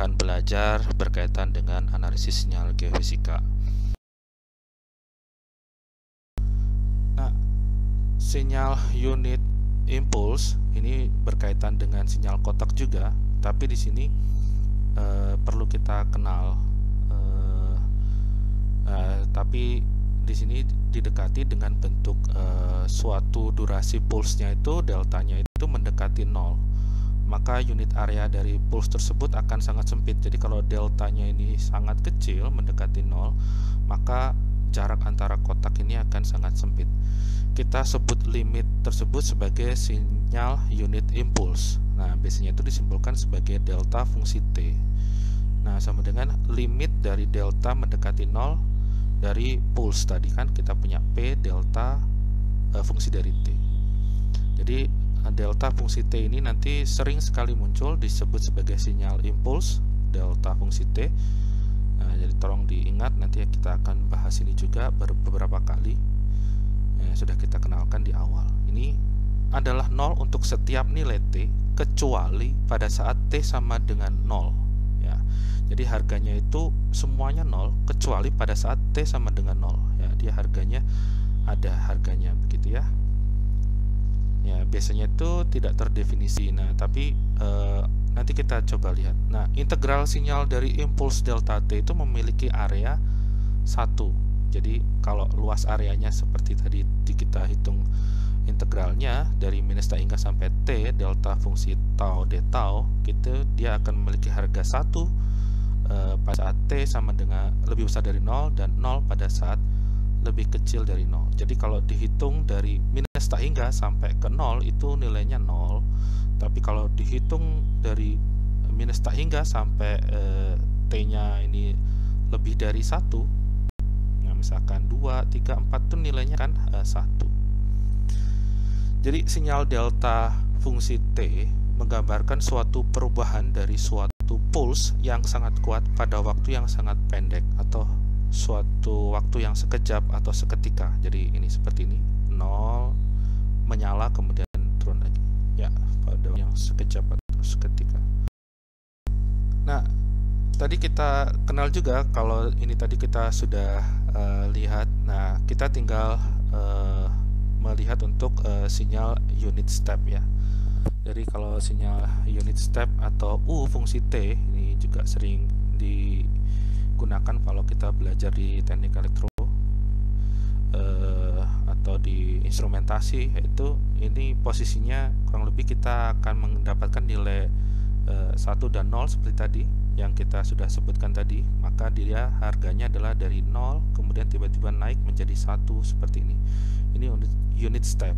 akan belajar berkaitan dengan analisis sinyal geofisika. Nah, sinyal unit impulse ini berkaitan dengan sinyal kotak juga, tapi di sini perlu kita kenal. Tapi di sini didekati dengan bentuk suatu durasi pulsnya itu deltanya itu mendekati 0. Maka unit area dari pulse tersebut akan sangat sempit. Jadi kalau deltanya ini sangat kecil mendekati 0, maka jarak antara kotak ini akan sangat sempit. Kita sebut limit tersebut sebagai sinyal unit impulse. Nah, biasanya itu disimbolkan sebagai delta fungsi T. Nah, sama dengan limit dari delta mendekati 0 dari pulse tadi, kan kita punya P delta fungsi dari T. Jadi delta fungsi T ini nanti sering sekali muncul disebut sebagai sinyal impulse delta fungsi T. Nah, jadi tolong diingat, nanti kita akan bahas ini juga beberapa kali. Sudah kita kenalkan di awal. Ini adalah 0 untuk setiap nilai T kecuali pada saat T sama dengan 0 ya. Jadi harganya itu semuanya 0 kecuali pada saat T sama dengan 0 ya. Dia harganya ada harganya begitu ya. Ya, biasanya itu tidak terdefinisi. Nah, tapi nanti kita coba lihat. Nah, integral sinyal dari impuls delta T itu memiliki area 1. Jadi, kalau luas areanya seperti tadi kita hitung integralnya dari minus tak hingga sampai T delta fungsi tau d tau, gitu, dia akan memiliki harga 1 pada saat T sama dengan lebih besar dari 0 dan 0 pada saat lebih kecil dari 0. Jadi kalau dihitung dari minus tak hingga sampai ke 0 itu nilainya 0. Tapi kalau dihitung dari minus tak hingga sampai T-nya ini lebih dari 1, nah misalkan 2, 3, 4 itu nilainya kan 1. Jadi sinyal delta fungsi T menggambarkan suatu perubahan dari suatu pulse yang sangat kuat pada waktu yang sangat pendek atau suatu waktu yang sekejap atau seketika. Jadi ini seperti ini, 0 menyala kemudian turun lagi ya, pada yang sekejap atau seketika. Nah, tadi kita kenal juga kalau ini tadi kita sudah lihat. Nah, kita tinggal melihat untuk sinyal unit step ya. Jadi kalau sinyal unit step atau U fungsi T ini juga sering digunakan kalau kita belajar di teknik elektro atau di instrumentasi, yaitu ini posisinya kurang lebih kita akan mendapatkan nilai 1 dan 0 seperti tadi yang kita sudah sebutkan tadi. Maka dia harganya adalah dari 0 kemudian tiba-tiba naik menjadi 1 seperti ini. Ini unit step.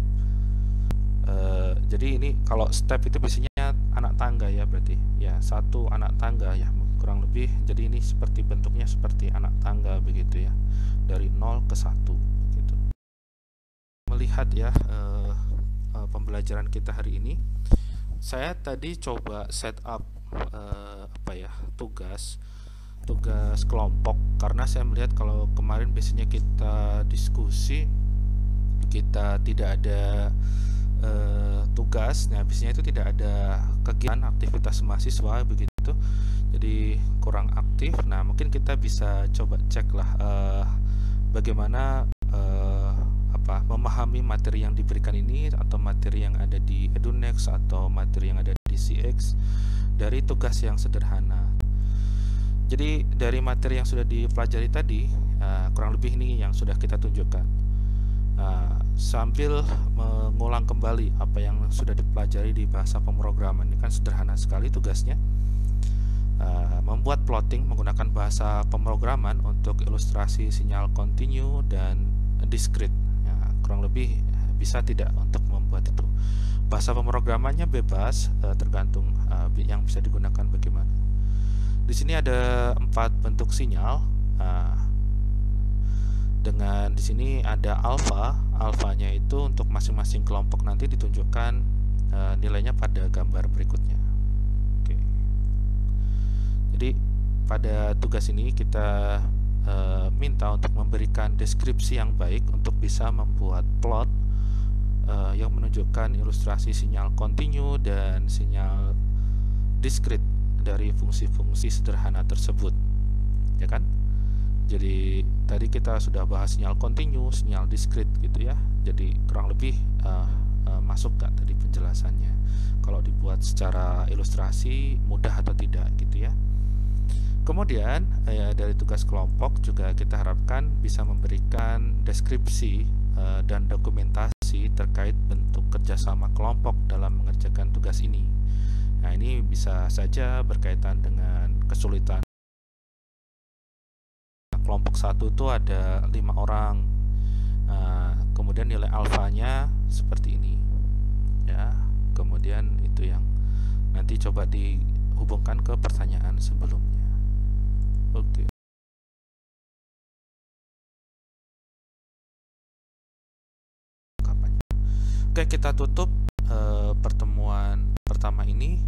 Jadi ini kalau step itu biasanya anak tangga ya, berarti ya 1 anak tangga ya kurang lebih. Jadi ini seperti bentuknya seperti anak tangga begitu ya, dari 0 ke 1 begitu. Melihat ya pembelajaran kita hari ini, saya tadi coba setup tugas kelompok, karena saya melihat kalau kemarin biasanya kita diskusi kita tidak ada tugas. Nah, biasanya itu tidak ada kegiatan aktivitas mahasiswa begitu, jadi kurang aktif. Nah, mungkin kita bisa coba cek lah bagaimana memahami materi yang diberikan ini atau materi yang ada di Edunext atau materi yang ada di CX dari tugas yang sederhana. Jadi dari materi yang sudah dipelajari tadi kurang lebih ini yang sudah kita tunjukkan. Sambil mengulang kembali apa yang sudah dipelajari di bahasa pemrograman. Ini kan sederhana sekali tugasnya, membuat plotting menggunakan bahasa pemrograman untuk ilustrasi sinyal continue dan discrete. Kurang lebih bisa tidak untuk membuat itu. Bahasa pemrogramannya bebas, tergantung yang bisa digunakan bagaimana. Di sini ada 4 bentuk sinyal. Dengan di sini ada alfanya itu untuk masing-masing kelompok nanti ditunjukkan nilainya pada gambar berikutnya. Oke. Jadi pada tugas ini kita minta untuk memberikan deskripsi yang baik untuk bisa membuat plot yang menunjukkan ilustrasi sinyal continue dan sinyal discrete dari fungsi-fungsi sederhana tersebut, ya kan? Jadi tadi kita sudah bahas sinyal kontinu, sinyal diskrit gitu ya. Jadi kurang lebih masuk gak tadi penjelasannya? Kalau dibuat secara ilustrasi mudah atau tidak gitu ya. Kemudian dari tugas kelompok juga kita harapkan bisa memberikan deskripsi dan dokumentasi terkait bentuk kerjasama kelompok dalam mengerjakan tugas ini. Nah, ini bisa saja berkaitan dengan kesulitan. Kelompok 1 itu ada 5 orang. Kemudian nilai alfanya seperti ini. Ya, kemudian itu yang nanti coba dihubungkan ke pertanyaan sebelumnya. Oke. Oke, kita tutup pertemuan pertama ini